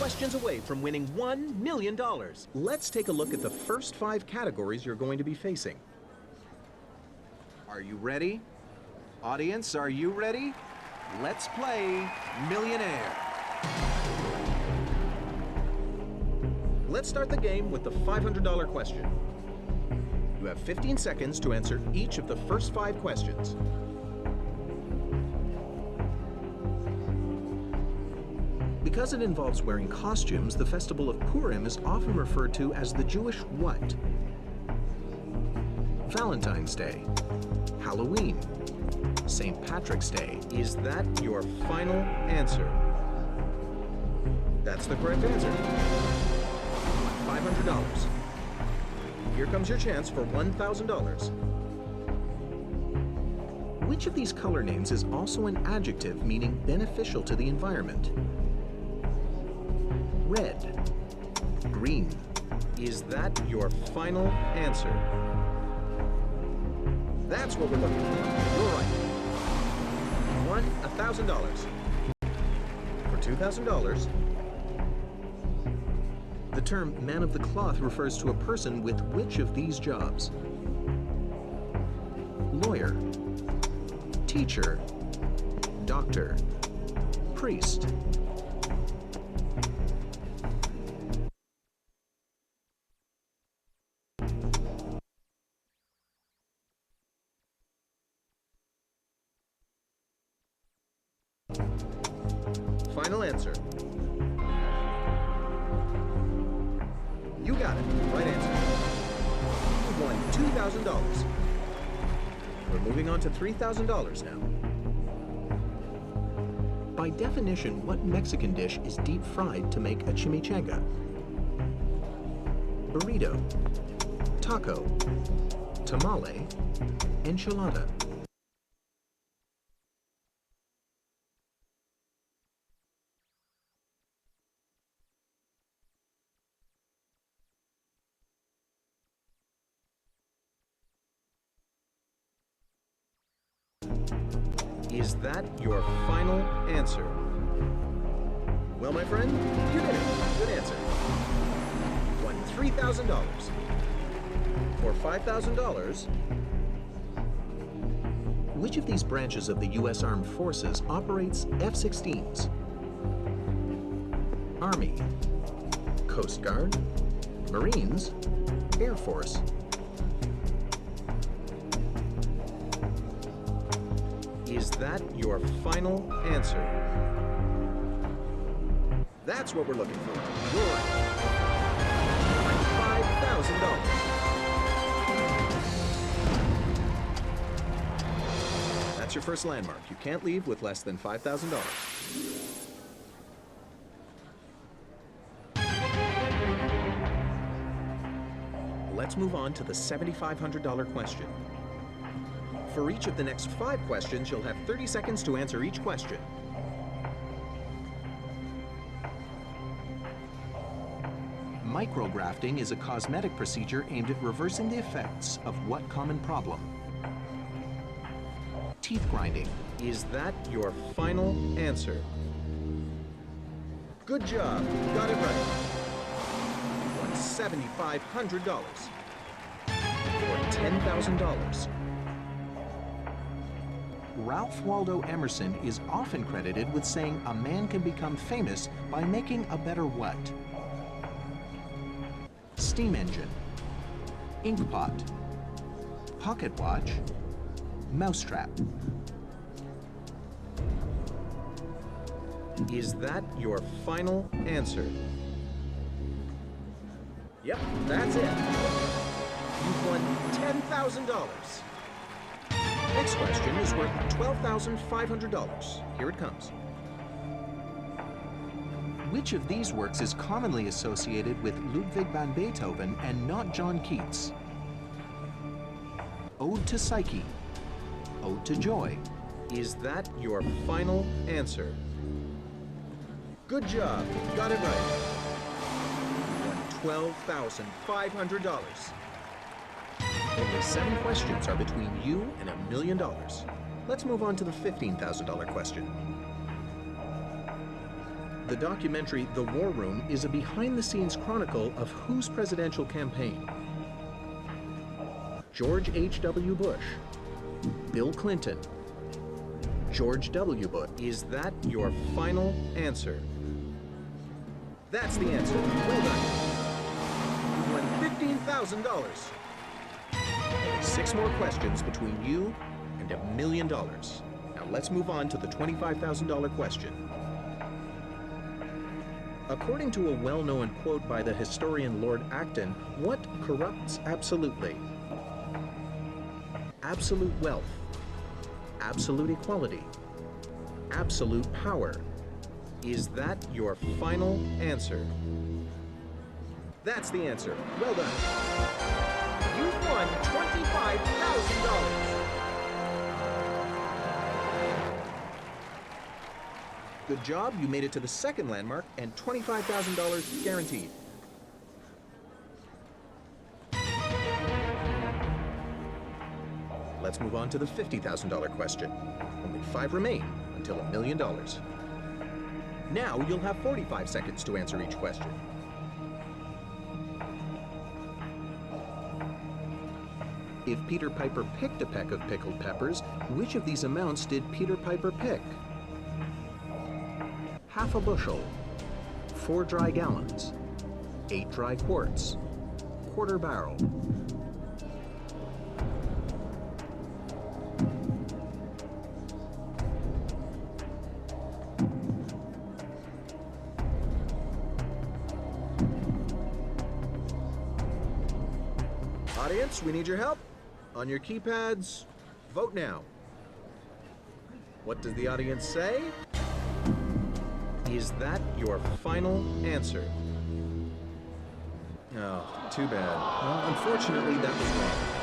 questions away from winning $1 million. Let's take a look at the first 5 categories you're going to be facing. Are you ready? Audience, are you ready? Let's play Millionaire. Let's start the game with the $500 question. You have 15 seconds to answer each of the first 5 questions. Because it involves wearing costumes, the festival of Purim is often referred to as the Jewish what? Valentine's Day, Halloween, St. Patrick's Day. Is that your final answer? That's the correct answer. $500. Here comes your chance for $1,000. Which of these color names is also an adjective meaning beneficial to the environment? Red, green. Is that your final answer? That's what we're looking for. You're right. You won $1,000. For $2,000, the term man of the cloth refers to a person with which of these jobs? Lawyer, teacher, doctor, priest. Final answer. You got it. Right answer. You've won $2,000. We're moving on to $3,000 now. By definition, what Mexican dish is deep fried to make a chimichanga? Burrito, taco, tamale, enchilada. Is that your final answer? Well, my friend, you did it. Good answer. Won $3,000. For $5,000, which of these branches of the U.S. Armed Forces operates F-16s? Army, Coast Guard, Marines, Air Force. Is that your final answer? That's what we're looking for. You're right. $5,000. That's your first landmark. You can't leave with less than $5,000. Let's move on to the $7,500 question. For each of the next 5 questions, you'll have 30 seconds to answer each question. Micrografting is a cosmetic procedure aimed at reversing the effects of what common problem? Teeth grinding. Is that your final answer? Good job. You got it right. You won $7,500. For $10,000. Ralph Waldo Emerson is often credited with saying a man can become famous by making a better what? Steam engine, ink pot, pocket watch, mousetrap. Is that your final answer? Yep, that's it. You've won $10,000. Next question is worth $12,500. Here it comes. Which of these works is commonly associated with Ludwig van Beethoven and not John Keats? Ode to Psyche, Ode to Joy. Is that your final answer? Good job. You got it right. You won $12,500. Only 7 questions are between you and $1 million. Let's move on to the $15,000 question. The documentary The War Room is a behind-the-scenes chronicle of whose presidential campaign? George H.W. Bush, Bill Clinton, George W. Bush. Is that your final answer? That's the answer. Well done. You won $15,000. 6 more questions between you and $1 million. Now let's move on to the $25,000 question. According to a well-known quote by the historian Lord Acton, what corrupts absolutely? Absolute wealth, absolute equality, absolute power. Is that your final answer? That's the answer. Well done. You've won $25,000. Good job. You made it to the second landmark and $25,000 guaranteed. Let's move on to the $50,000 question. Only 5 remain until $1 million. Now you'll have 45 seconds to answer each question. If Peter Piper picked a peck of pickled peppers, which of these amounts did Peter Piper pick? Half a bushel, 4 dry gallons, 8 dry quarts, quarter barrel. Audience, we need your help. On your keypads, vote now. What does the audience say? Is that your final answer? Oh, too bad. Well, unfortunately, that was wrong.